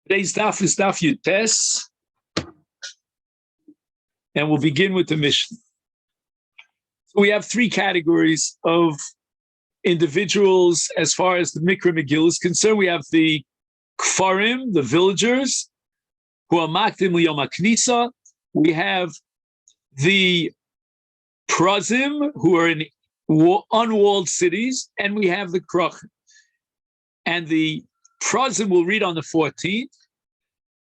Today's daf is daf Yutes, and we'll begin with the Mishnah. So we have three categories of individuals as far as the Mikra Megillah is concerned. We have the Kfarim, the villagers, who are Makdim Liyom HaKnisa. We have the Prazim, who are in unwalled cities, and we have the Krachim. And the Prazim will read on the 14th,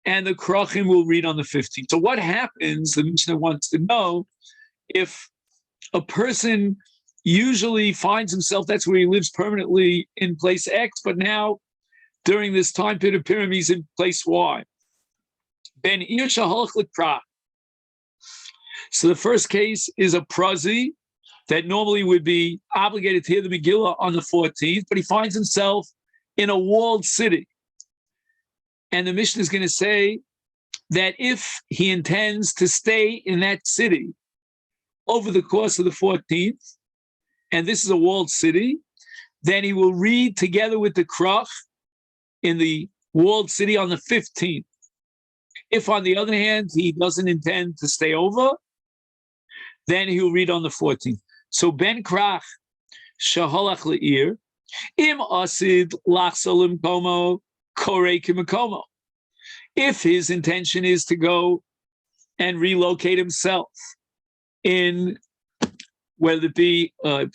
and the Krachim will read on the 15th. So what happens, the Mishnah wants to know, if a person usually finds himself, that's where he lives permanently in place X, but now during this time period of Purim, he's in place Y. Ben Ir Shahalach L'Krach. So the first case is a Prazi that normally would be obligated to hear the Megillah on the 14th, but he finds himself in a walled city. And the Mishnah is going to say that if he intends to stay in that city over the course of the 14th, and this is a walled city, then he will read together with the Krach in the walled city on the 15th. If, on the other hand, he doesn't intend to stay over, then he will read on the 14th. So Ben Krach Shaholach Le'ir, Im Asid Lachsolim Komo Korei Kimakomo. If his intention is to go and relocate himself in, whether it be an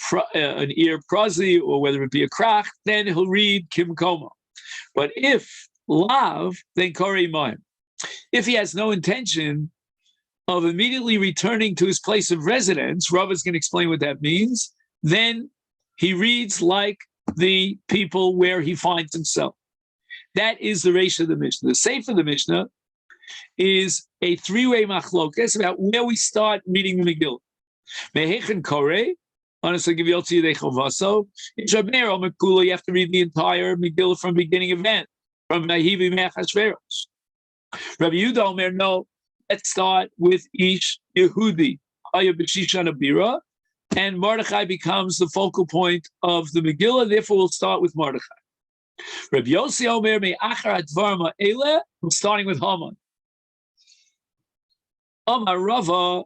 Ir Prazi or whether it be a Krach, then he'll read Kimkomo. But if Lav, then Korei Mayim. If he has no intention of immediately returning to his place of residence, Rav is going to explain what that means, then he reads like the people where he finds himself. That is the Reish of the Mishnah. The Seif of the Mishnah is a three-way machlokas about where we start reading the Megillah. Mehechen Korei, honestly, give you all to you, in Shabner or Mekula, you have to read the entire Megillah from beginning of end, from Vahivi Mechashverosh. Rabbi Yehuda Omer, no, let's start with Ish Yehudi, Haya B'Shishan Abira, and Mordechai becomes the focal point of the Megillah, therefore we'll start with Mordechai. Rabbi Yossi Omer, Me'achar Advarma Eile, we're starting with Haman. Omar Rava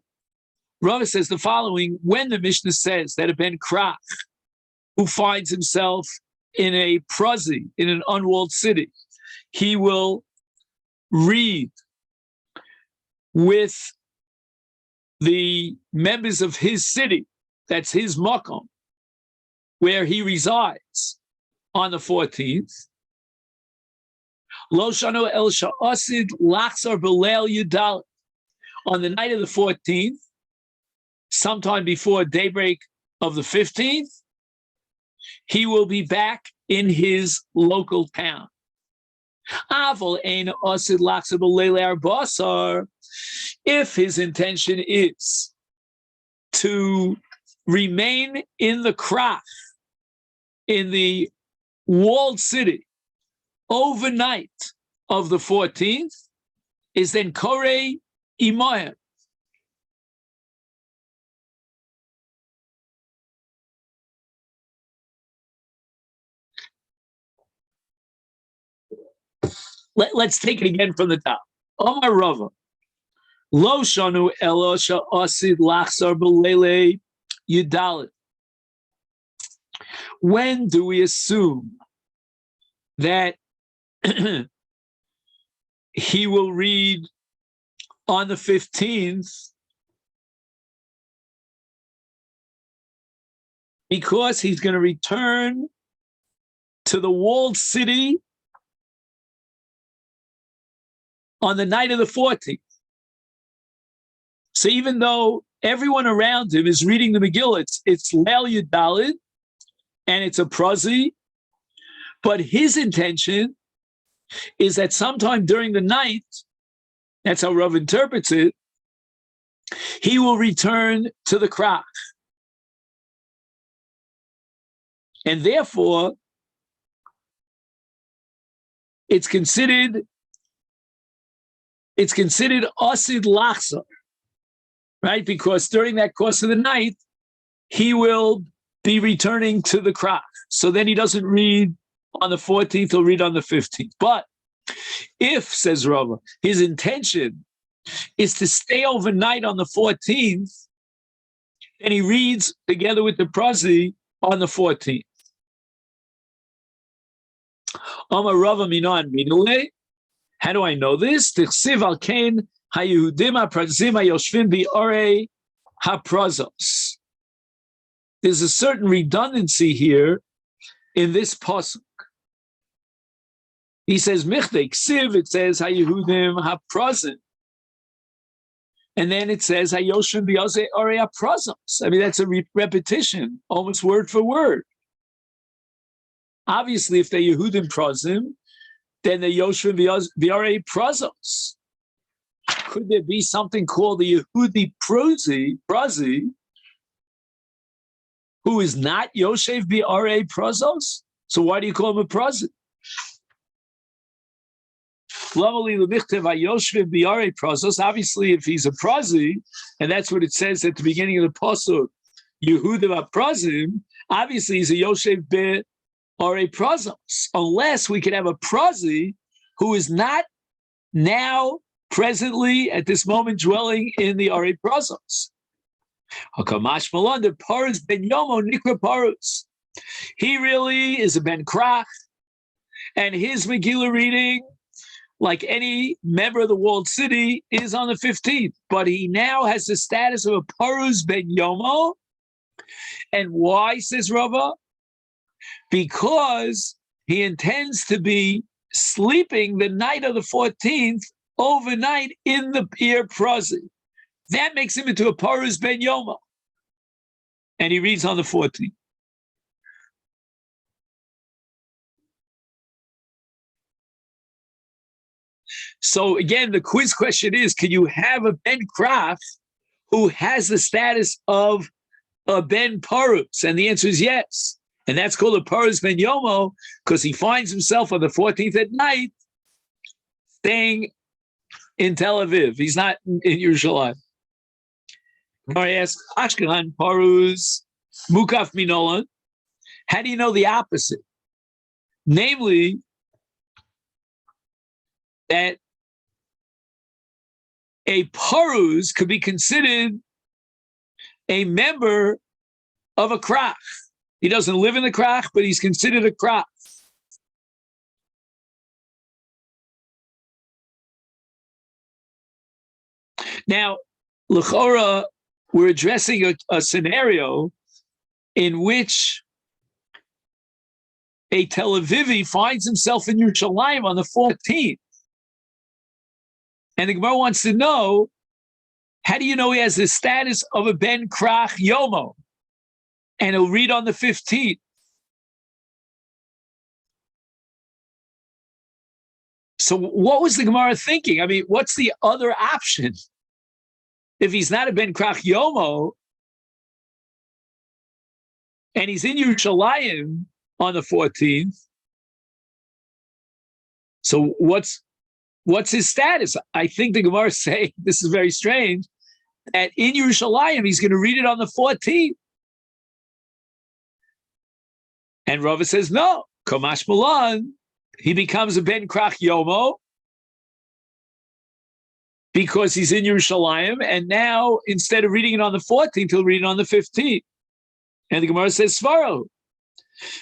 says the following: when the Mishnah says that a Ben Krach, who finds himself in a Prazi, in an unwalled city, he will read with the members of his city, that's his makom, where he resides, on the 14th. Lo shano el sha'asid lachzar b'leil yudal. On the night of the 14th, sometime before daybreak of the 15th, he will be back in his local town. If his intention is to remain in the krach, in the walled city, overnight of the 14th, is then Korei Imayim. Let's take it again from the top. Omar Rava, Lo shanu elo sha'asid lachzar b'leilei yudalit. When do we assume that he will read on the 15th? Because he's going to return to the walled city on the night of the 14th. So even though everyone around him is reading the Megillah, it's Leil Yudalid, and it's a Prazi, but his intention is that sometime during the night, that's how Rav interprets it, he will return to the Krach. And therefore, it's considered Asid Lachza, right? Because during that course of the night, he will be returning to the Krach. So then he doesn't read on the 14th, he'll read on the 15th. But If, says Rava, his intention is to stay overnight on the 14th, and he reads together with the prazi on the 14th. Amar Rava minan minule. How do I know this? Tichsiv al kain haYehudim haprazim hayoshvim bi'orei haprazos. There's a certain redundancy here in this pasuk. He says Michtei Ksiv. It says haYehudim haprazim. And then it says hayoshvim bi'orei haprazos. I mean, that's a repetition, almost word for word. Obviously, if they're Yehudim prazim, then the Yoshvim V'arei Prazos. Could there be something called the Yehudi Prazi, who is not Yoshev V'arei Prazos? So why do you call him a Prazi? Obviously, if he's a Prazi, and that's what it says at the beginning of the Pasuk, Yehudim Prazim, obviously he's a Yoshev V'arei Prazos, unless we could have a Prazi who is not now presently at this moment dwelling in the Arei Prazos. Hakamash Malanda Parus ben Yomo Nikra Parus. He really is a Ben Krach, and his Megillah reading, like any member of the walled city, is on the 15th. But he now has the status of a Parus ben Yomo. And why, says Rava? Because he intends to be sleeping the night of the 14th overnight in the Ir Prazi. That makes him into a Parus ben Yoma. And he reads on the 14th. So again, the quiz question is, can you have a Ben Kraf who has the status of a Ben Parus? And the answer is yes. And that's called a Parus ben Yomo because he finds himself on the 14th at night staying in Tel Aviv. He's not in Yerushalayim. I ask Ashkelon Parus Mukaf Minolan. How do you know the opposite? Namely, that a Parus could be considered a member of a Krach. He doesn't live in the Krach, but he's considered a Krach. Now, L'chora, we're addressing a scenario in which a Tel Avivi finds himself in Yerushalayim on the 14th. And the Gemara wants to know, how do you know he has the status of a Ben Krach Yomo? And he'll read on the 15th. So what was the Gemara thinking? I mean, what's the other option? If he's not a Ben Krach Yomo, and he's in Yerushalayim on the 14th, so what's his status? I think the Gemara is saying, this is very strange, that in Yerushalayim, he's going to read it on the 14th. And Rava says, no, Kamash Malan, he becomes a Ben Krach Yomo because he's in Yerushalayim, and now instead of reading it on the 14th, he'll read it on the 15th. And the Gemara says, Svaro.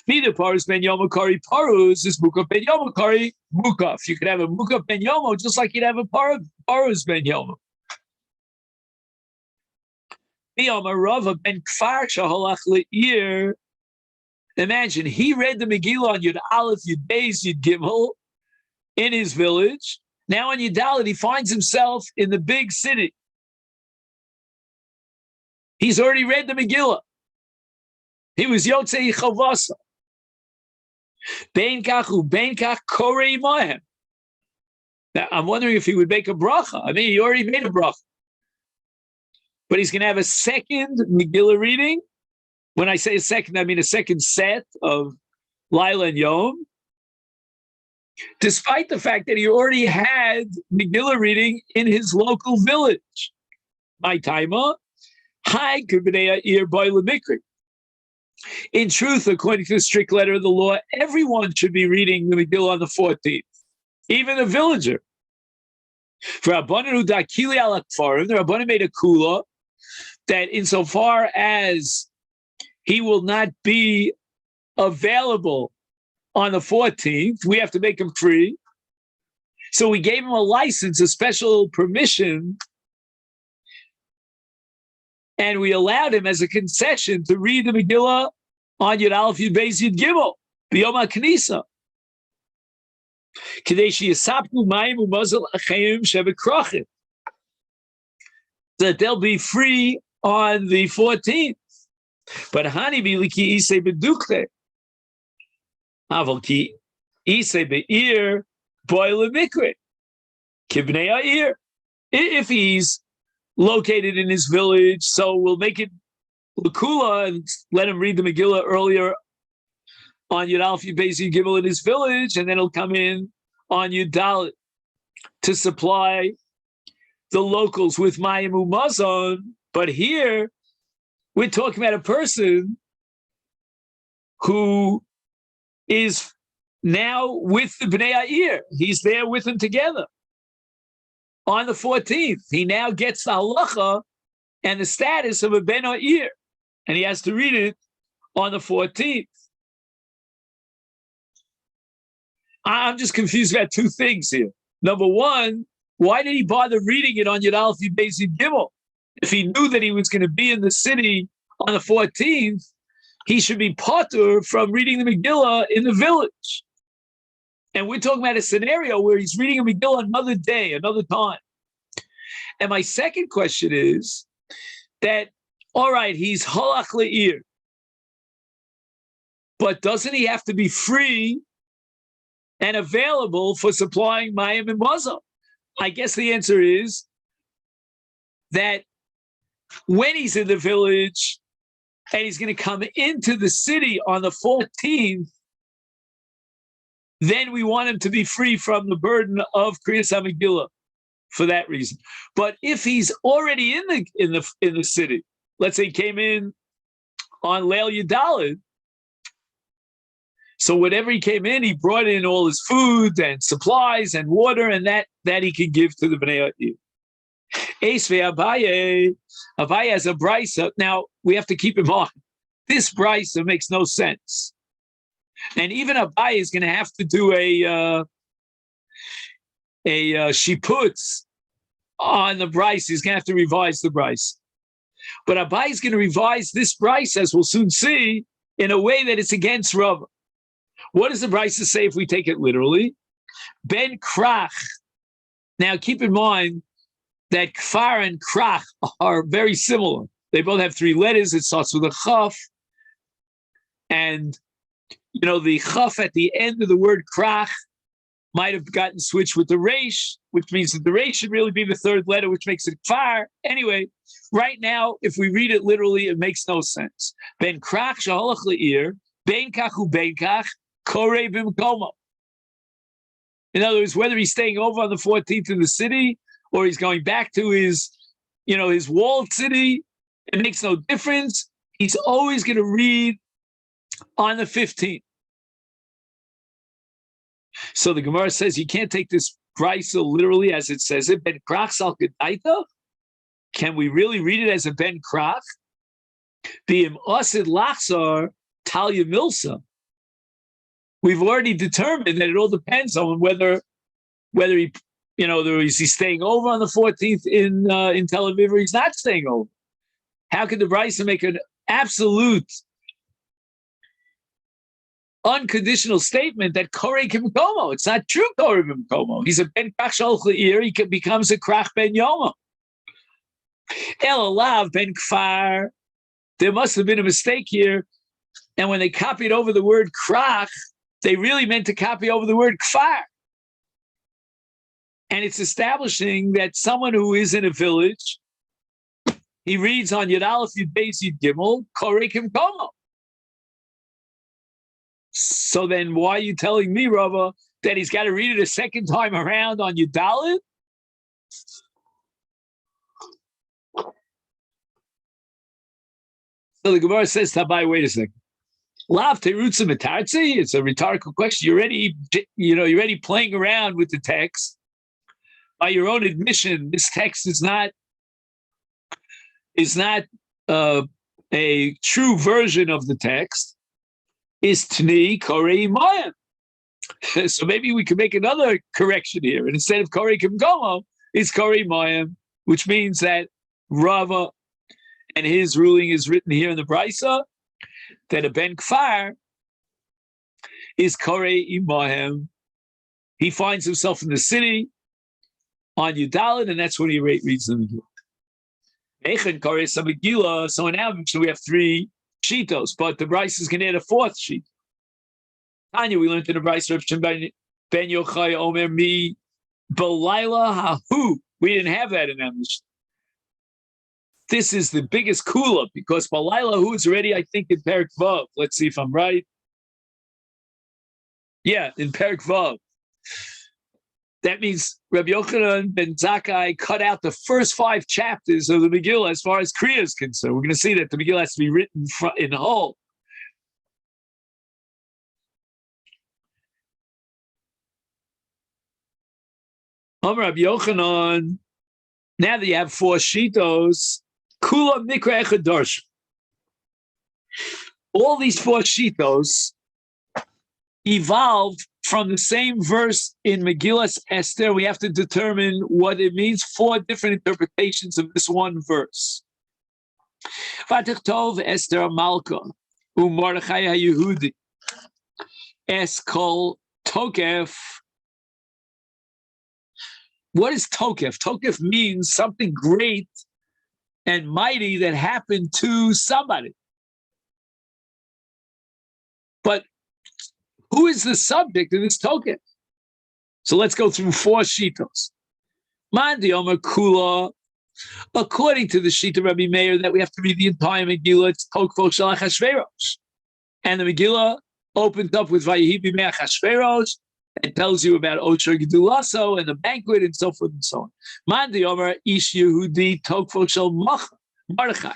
Neither Parus ben Yomo Kari Parus is Mukaf ben Yomo Kari Mukaf. You could have a Mukaf ben Yomo just like you'd have a Parus ben Yomo. Rava ben Kfar Shaholach Le'ir. Imagine, he read the Megillah on Yud Aleph, Yud Beis, Yud Gimel in his village. Now on Yud Dalet, he finds himself in the big city. He's already read the Megillah. He was Yotzei Chavasa. Bein Kachu, Bein Kach Korei Mohem. Now, I'm wondering if he would make a bracha. I mean, he already made a bracha. But he's going to have a second Megillah reading. When I say a second, I mean a second set of Laila and Yom. Despite the fact that he already had Megillah reading in his local village. My timer, hi, Kubnei Ir Boy Lemikri. In truth, according to the strict letter of the law, everyone should be reading the Megillah on the 14th. even a villager. For Rabbanan who dakili ala kfarim, the Rabbanan made a kula that insofar as he will not be available on the 14th, we have to make him free. So we gave him a license, a special permission, and we allowed him as a concession to read the Megillah on Yud Aleph Yud Beis Yud Gimel, B'Yom HaKnisa. That they'll be free on the 14th. But Hani Biliki Ise Bedukte. Aval Ise Be'ir Boile Mikre. Kibnei Ha'ir. If he's located in his village, so we'll make it L'Kula and let him read the Megillah earlier on Yud Aleph Yud Beis Yud Gimel in his village, and then he'll come in on Yud Dalet to supply the locals with Mayim Umazon. But here, we're talking about a person who is now with the Bnei Ha'ir. He's there with them together. On the 14th, he now gets the halacha and the status of a Ben Ha'ir, and he has to read it on the 14th. I'm just confused about two things here. Number one, why did he bother reading it on Yud Aleph Yud Beis Yud Gimel? If he knew that he was going to be in the city on the 14th, he should be patur from reading the Megillah in the village. And we're talking about a scenario where he's reading a Megillah another day, another time. And my second question is that, all right, he's halach le'ir, but doesn't he have to be free and available for supplying mayim and mazal? I guess the answer is that when he's in the village and he's going to come into the city on the 14th, then we want him to be free from the burden of Kriyas HaMegillah for that reason. But if he's already in the city, let's say he came in on Leil Yudalid, so whatever he came in, he brought in all his food and supplies and water, and that he could give to the Bnei Ha'ir. Esvei Abaye has a brisa. Now we have to keep in mind this brisa makes no sense, and even Abaye is going to have to do a shiputz on the brisa. He's going to have to revise the brisa, but Abaye is going to revise this brisa, as we'll soon see, in a way that it's against Rava. What does the brisa say if we take it literally? Ben krach. Now keep in mind that kfar and krach are very similar. They both have three letters. It starts with a chaf. And, the chaf at the end of the word krach might have gotten switched with the reish, which means that the reish should really be the third letter, which makes it kfar. Anyway, right now, if we read it literally, it makes no sense. Ben krach shaholach le'ir, ben kach u ben kach, korei b'mkomo. In other words, whether he's staying over on the 14th in the city or he's going back to his walled city, it makes no difference. He's always going to read on the 15th. So the Gemara says you can't take this brisa literally as it says it. Ben krach sal kedaita. Can we really read it as a ben krach? B'im osid lachzar talya milsa. We've already determined that it all depends on whether he, is he staying over on the 14th in Tel Aviv or he's not staying over. How could the brisa make an absolute, unconditional statement that Korei Kimkomo? It's not true, Korei Kimkomo. He's a ben krach shalch le'ir. He becomes a krach ben yoma. El alav ben kfar. There must have been a mistake here, and when they copied over the word krach, they really meant to copy over the word kfar. And it's establishing that someone who is in a village, he reads on Yud Aleph Yud Beis Yud Gimel, Korei Kimkomo. So then why are you telling me, Rava, that he's got to read it a second time around on Yud Dalet? So the Gemara says, Tabai, wait a second. Lav terutza metarzi. It's a rhetorical question. You're already playing around with the text. By your own admission, this text is not a true version of the text. Is tni korei mayim. So maybe we could make another correction here, and instead of korei kimgomo, it's korei mayim, which means that Rava and his ruling is written here in the Brisa that a ben kfar is korei imahem. He finds himself in the city on Yudalid, and that's when he reads the Megillah. Echen koreis Megillah. So in our we have three shitos, but the Brisa is going to add a fourth sheet. Tanya, we learned in the Brisa of Ben Yochai Omer Mi Belayla Hahu. We didn't have that in our Mishnah. This is the biggest kula because Belayla Hu is already, I think, in Perek Vav. Let's see if I'm right. Yeah, in Perek Vav. That means Rabbi Yochanan ben Zakkai cut out the first 5 chapters of the Megillah as far as Kriya is concerned. We're going to see that the Megillah has to be written in whole. Rabbi Yochanan, now that you have 4 shitos, Kula Mikra Echad Darshan. All these 4 shitos evolved from the same verse in Megillas Esther. We have to determine what it means. 4 different interpretations of this one verse. Vatichtov Esther Malka Mordechai HaYehudi Eskol Tokef. What is Tokef? Tokef means something great and mighty that happened to somebody. But who is the subject of this Tokef? So let's go through 4 shitos. Mandi Omer Kula, according to the Shita Rabbi Meir, that we have to read the entire Megillah, it's Tokfo Shel Achashverosh. And the Megillah opened up with Vayehi B'mei Achashverosh. It tells you about Ocher Gedulaso and the banquet and so forth and so on. Mandi Omer Ish Yehudi Tokfo Shel Mordechai.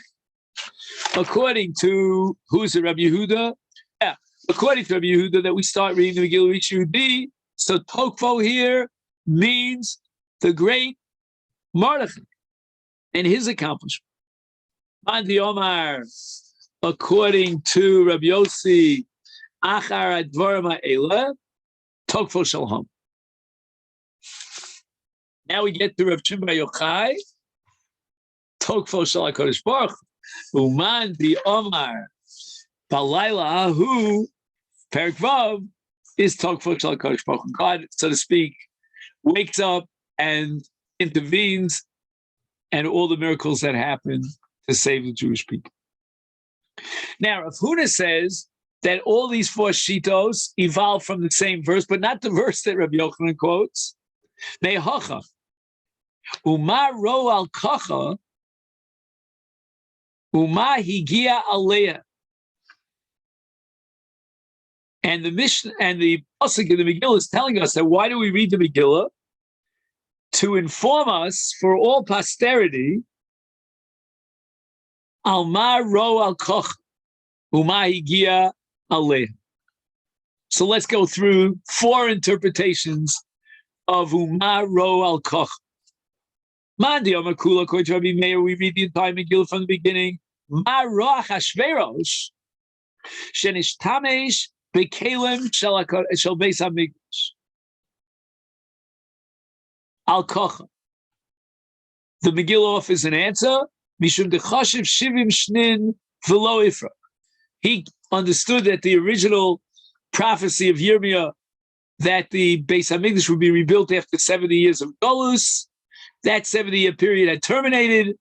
According to, who's the Rabbi Yehuda? Yeah, according to Rabbi Yehuda, that we start reading the Megillah Ish Yehudi. So Tokfo here means the great Mordechai and his accomplishment. Mandi Omer, according to Rabbi Yossi, Achar Advarim Ha'eleh, Tokfo Shalom. Now we get to Rav Shimon Bar Yochai. Tokfo Shal HaKadosh Baruch Hu. Uman di Omar Balayla Ahu Perek Vav is Tokfo Shal HaKadosh Baruch Hu. God, so to speak, wakes up and intervenes, and all the miracles that happen to save the Jewish people. Now, Rav Huna says that all these 4 shitos evolve from the same verse, but not the verse that Rabbi Yochanan quotes. Me'hacha. Uma ro al kacha, uma higia aleya. And the Mishnah and the pasuk of the Megillah is telling us that why do we read the Megillah? To inform us for all posterity, alma ro al kacha, uma higia aleya. So let's go through 4 interpretations of Uma Ro Al Koch. Mandi Omer Kula, according to Rabbi Meir, we read the entire Megillah from the beginning. Ma Ro Achashverosh Shenishtamesh Bekelem Shel Beis Hamikdash Al Koch. The Megillah offers an answer. Mishum Dechashiv Shivim Shnin V'lo Ifra. He understood that the original prophecy of Yirmiyah that the Beis Hamikdash would be rebuilt after 70 years of Golus, that 70-year period had terminated.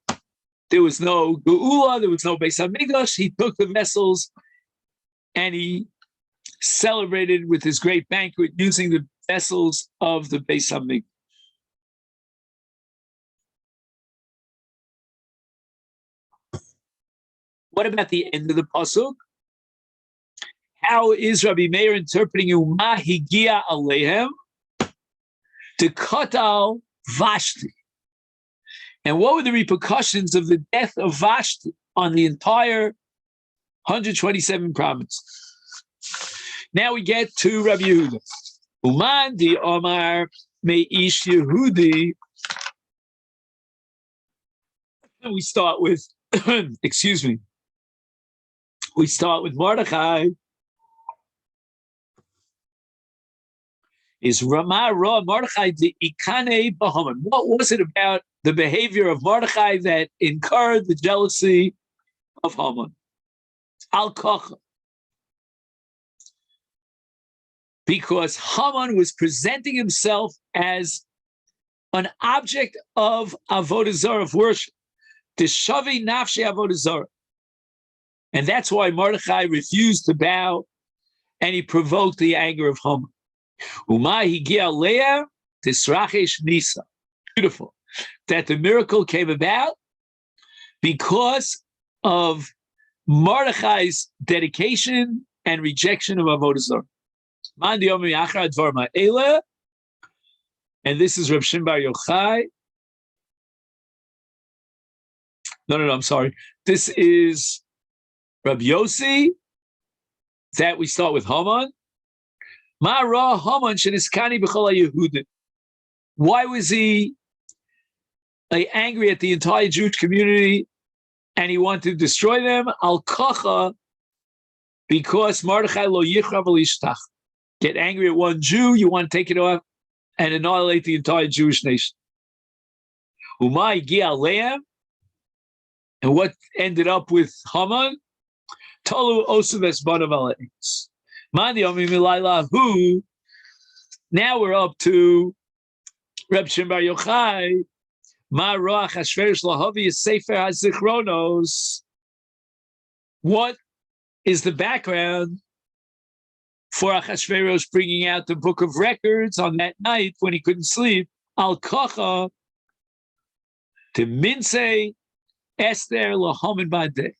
There was no Geula, there was no Beis Hamikdash. He took the vessels and he celebrated with his great banquet using the vessels of the Beis Hamikdash. What about the end of the pasuk? How is Rabbi Meir interpreting Uma Higia Alehem? To Katal Vashti. And what were the repercussions of the death of Vashti on the entire 127 provinces? Now we get to Rabbi Yehuda. Uman di Omar me ish Yehudi. And we start with, excuse me, we start with Mordechai. Is Ramah Ra Mordechai the Ikane Bahaman? What was it about the behavior of Mordechai that incurred the jealousy of Haman? Al Kocha. Because Haman was presenting himself as an object of avodah zarah, of worship. Tishavi nafshe avodah zarah. And that's why Mordechai refused to bow, and he provoked the anger of Haman. Uma higia leah tisrachesh nisa. Beautiful. That the miracle came about because of Mordechai's dedication and rejection of avodah zarah. And this is Reb Shimon Bar Yochai. No, I'm sorry. This is Reb Yossi. That we start with Haman. Ma ra Haman sheniskani b'chol haYehudim. Why was he angry at the entire Jewish community and he wanted to destroy them? Al kacha, because Mordechai lo yichrav v'lishtach. Get angry at one Jew, you want to take it off and annihilate the entire Jewish nation. Umay Gia Leam, and what ended up with Haman? Tolu Osuves Banavalets. Mandi Omi Milaila Hu. Now we're up to Reb Shimon Bar Yochai. Ma Roach Hashverish Lahavi Sefer HaZichronos. What is the background for Achashverosh bringing out the book of records on that night when he couldn't sleep? Al Kacha to Minse Esther Lahaman Badeh.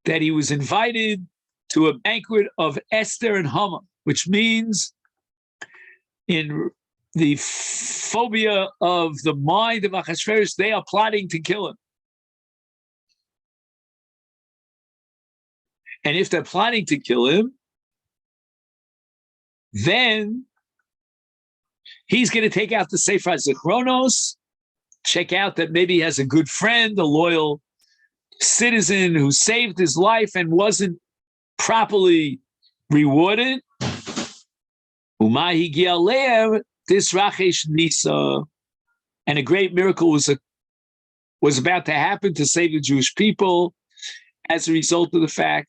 That he was invited to a banquet of Esther and Haman, which means in the phobia of the mind of Achashverosh, they are plotting to kill him. And if they're plotting to kill him, then he's going to take out the Sefer HaZichronos, check out that maybe he has a good friend, a loyal citizen who saved his life and wasn't properly rewarded. Umahi Gialev Disrachesh Nisa. And a great miracle was about to happen to save the Jewish people as a result of the fact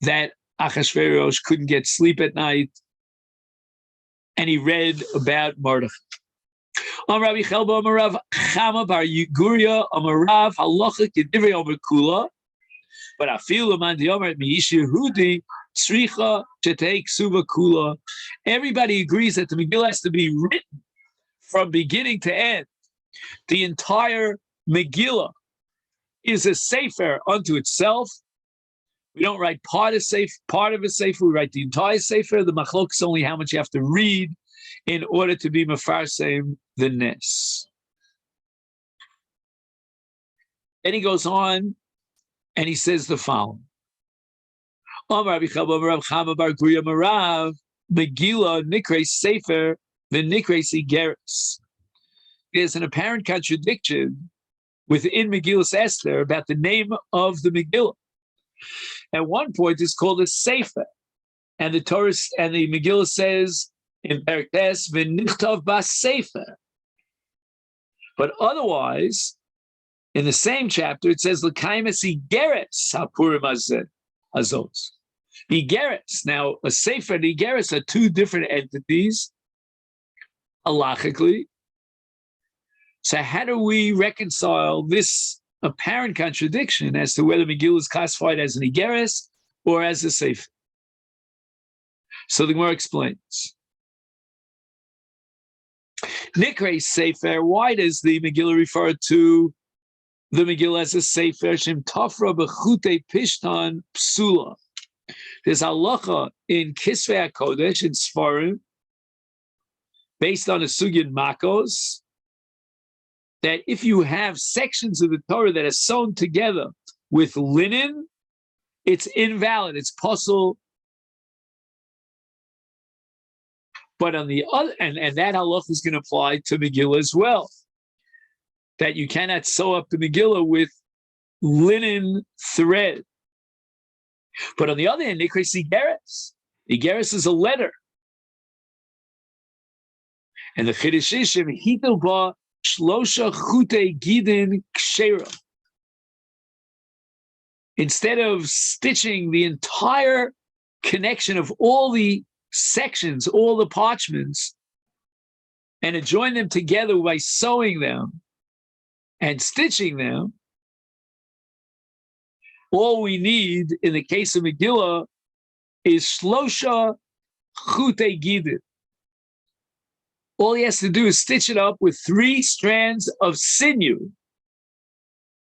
that Achashverosh couldn't get sleep at night, and he read about Mordechai. Rabbi Chelba Amarav Chama Bar Guria Amarav Halacha Kedivrei Omer Kula, but I feel Aman Diomer Meish Yehudi Tzricha Chetei Ksuva Kula. Everybody agrees that the Megillah has to be written from beginning to end. The entire Megillah is a sefer unto itself. We don't write part of a sefer, we write the entire sefer. The machlok is only how much you have to read in order to be mefarsem the nes. Then he goes on and he says the following. Megillah nikre sefer v'nikre sigeres. There's an apparent contradiction within Megillus Esther about the name of the Megillah. At one point, it's called a Sefer, and the Torah and the Megillah says in Perek Tes v'nichtav bas Sefer. But otherwise, in the same chapter, it says l'kaimes igeres hapurim azos. Igeres. Now, a Sefer and igeres are two different entities, halachically. So how do we reconcile this apparent contradiction as to whether Megillah is classified as an Igeres or as a Sefer? So the Gemara explains. Nikre Sefer, why does the Megillah refer to the Megillah as a Sefer? Shem Tafra B'chutei Pishtan Psula. There's halacha in Kisvei HaKodesh, in Sfarim, based on a Sugyan Makos, that if you have sections of the Torah that are sewn together with linen, it's invalid, it's possible But on the other, and that halacha is going to apply to Megillah as well, that you cannot sew up the Megillah with linen thread. But on the other hand, Nikres Igeres. Igeres is a letter. And the Chiddush is Hitel ba shlosha chute gidin kshera. Instead of stitching the entire connection of all the sections, all the parchments, and to join them together by sewing them and stitching them, all we need in the case of Megillah is shlosha chute gidin. All he has to do is stitch it up with 3 strands of sinew,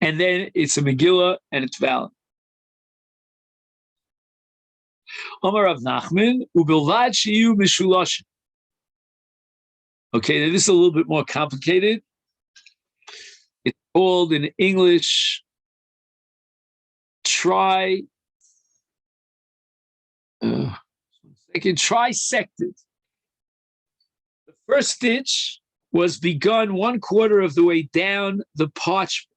and then it's a Megillah and it's valid. Omar Rav Nachman, ubilvad shiyu mishulashim. Okay, now this is a little bit more complicated. It's called in English trisected. The first stitch was begun 1/4 of the way down the parchment.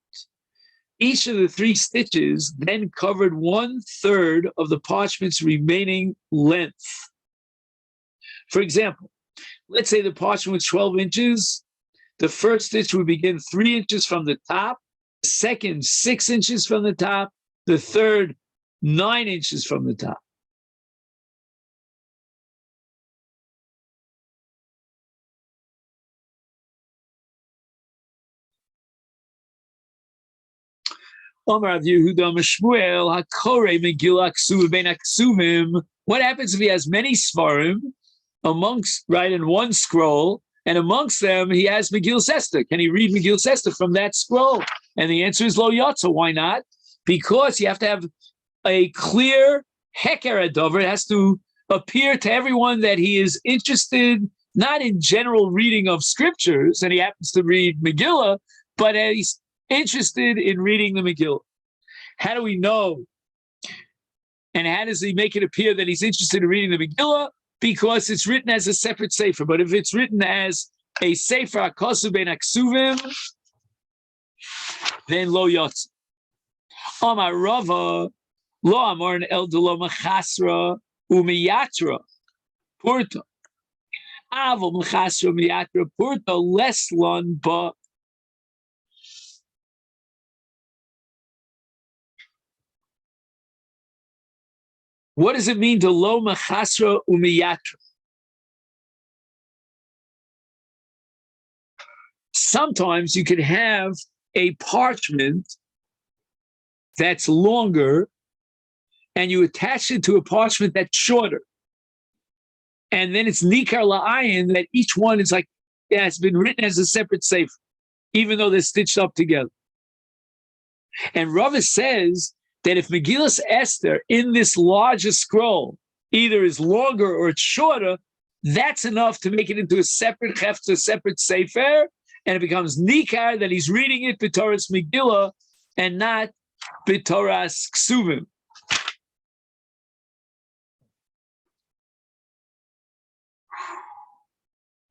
Each of the 3 stitches then covered 1/3 of the parchment's remaining length. For example, let's say the parchment was 12 inches. The first stitch would begin 3 inches from the top, the second 6 inches from the top, the third 9 inches from the top. What happens if he has many svarim amongst, right, in one scroll, and amongst them he has Megillas Esther? Can he read Megillas Esther from that scroll? And the answer is lo yotza. Why not? Because you have to have a clear heker adover. It has to appear to everyone that he is interested, not in general reading of scriptures, and he happens to read Megillah, but he's interested in reading the Megillah. How do we know? And how does he make it appear that he's interested in reading the Megillah? Because it's written as a separate sefer. But if it's written as a sefer hakosu ben aksuvim, then lo yotz. Amar Rava lo amar el de lo machasra umiyatra purta. Avo machasra umiyatra purta less lon ba. What does it mean to lo machasra umiyatra? Sometimes you could have a parchment that's longer and you attach it to a parchment that's shorter. And then it's nikar la'ayin that each one is like, yeah, it's been written as a separate sefer, even though they're stitched up together. And Rava says that if Megillas Esther in this larger scroll either is longer or it's shorter, that's enough to make it into a separate hefta, a separate sefer, and it becomes nikar that he's reading it b'toras Megillah and not b'toras ksuvim.